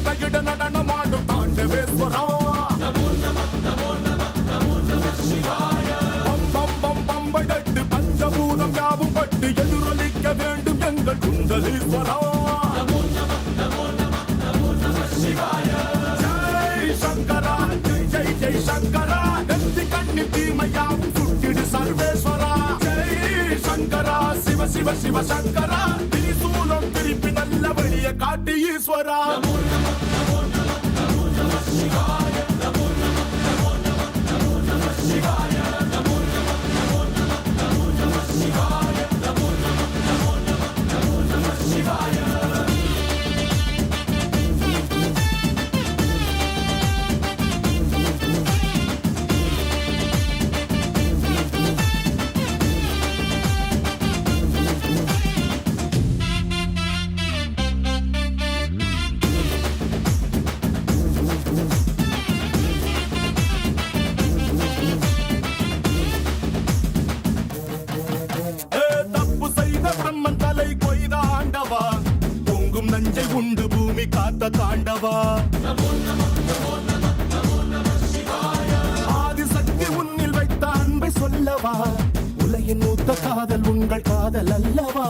தகிட நடனமாடும் தாண்டவேஸ்வரா பம்பைதட்டு பஞ்சபூதம் யாவும் பட்டு எதிரொலிக்க வேண்டும் எங்கள் குண்டலீஸ்வரா ஜெய் சங்கரா ஜெய் ஜெய் ஜெய் சங்கரா நெத்தி கண்ணி தீமையாவும் சுட்டிடு சர்வேஸ்வரா ஜெய் சங்கரா சிவ சிவ சிவ சங்கரா திரிசூலம் திருப்பி நல்ல வழிய காட்டி ஈஸ்வரா நஞ்சை உண்டு பூமி காத்த தாண்டவா ஆதிசக்தி உன்னில் வைத்த அன்பை சொல்லவா உலகின் மூத்த காதல் உங்கள் காதல் அல்லவா